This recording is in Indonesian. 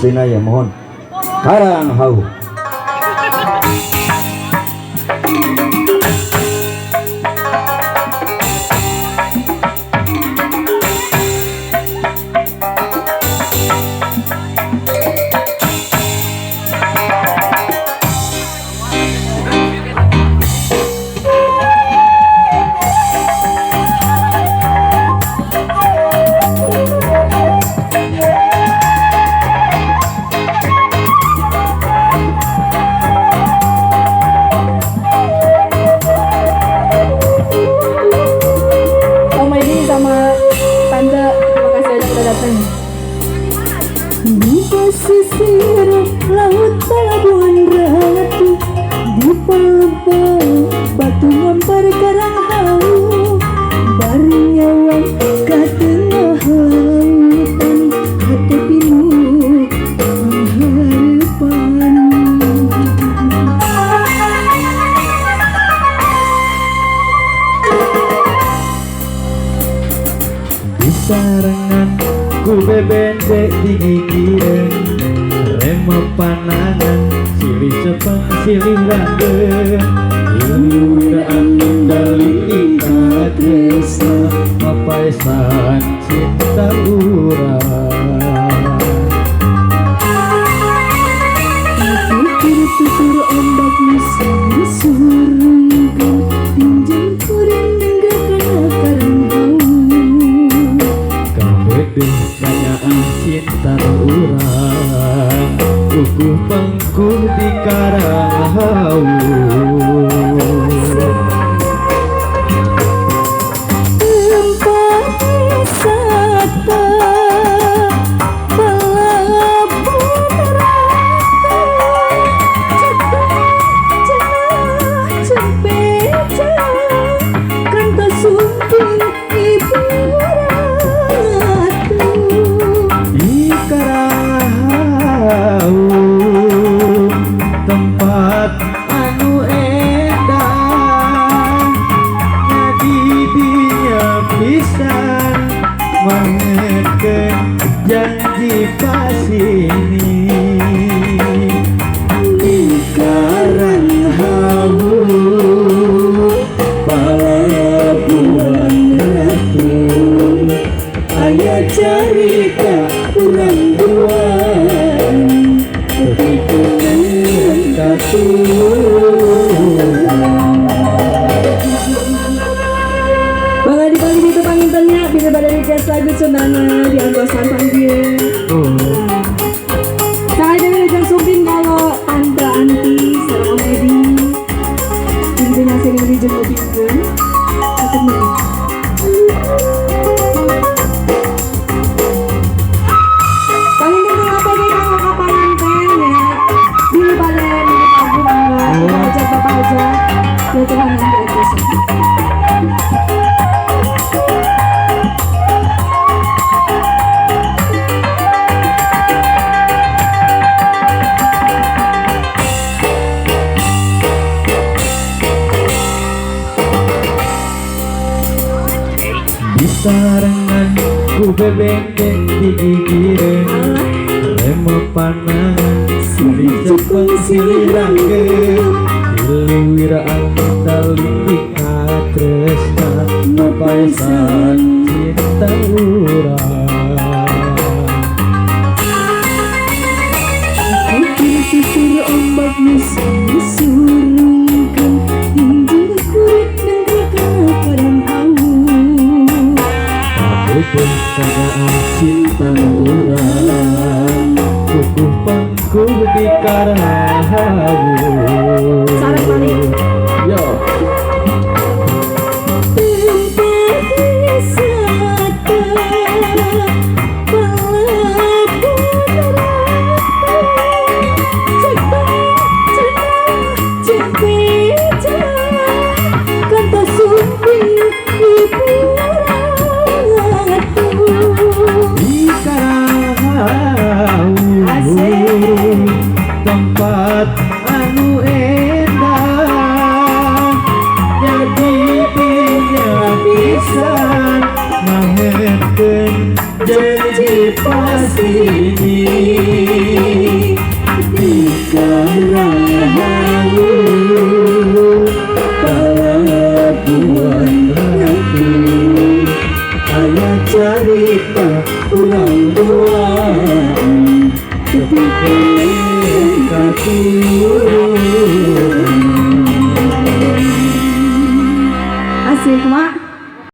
Tina ya mohon Karang Hau. Di pesisir laut pelabuhan ratu, di Palembang batu ngampar karang hau, bari nyawang ke tengah lautan, hati pinuh pengharapan. Di sarangan ku bebendek di gigiran, rema panangan silih cepeng silih langgeng, ilmu angin dari ikat desa mapaisan cinta urang. Tutur ombak musim surungkan, tinjau kuring nenggakkan karang hau. Kabeh kanyaan cinta urang, kukuh pangkuh di karang hau. Tempat wisata pelabuhan ratu, cempeca kanta sumping ibu ratu. Di Karang tempat anu edan, ngadidinya pisan mangetkeun janji pasini. Di Karang pelabuhan ratu, aya carita urang duaan, begitu Bangga di pagi itu pangintennya bila pada request lagu Sundana di angkosan panggil. Saya jadi request sumpin kalau Tante Anti sama Om Edi pintunya sering dijemput juga. Satu menit. Panginten apa kita mau kapan ya? Bila pada minta lagu bangga, kita ajak bapak aja. Ya Tuhan nanti aja. Di sarangan ku bebendek di gigiran, rema panangan silih cepeng silih langgeng, ilwira angin dali ikat tresna mapaisan cinta urang. Tutur ombak musim surungkan, tinjau kulit nenggakkan karang hau. Kabeh kanyaan cinta urang, kukuh pangkuh di karang hau. Sarang balik. Yo. Tempat wisata pelabuhan ratu, cempeca kanta sumping ibu ratu. Di Karang Asik. tempat anu edan, Terima ulang doa ketika mereka turun. Asik, Mak.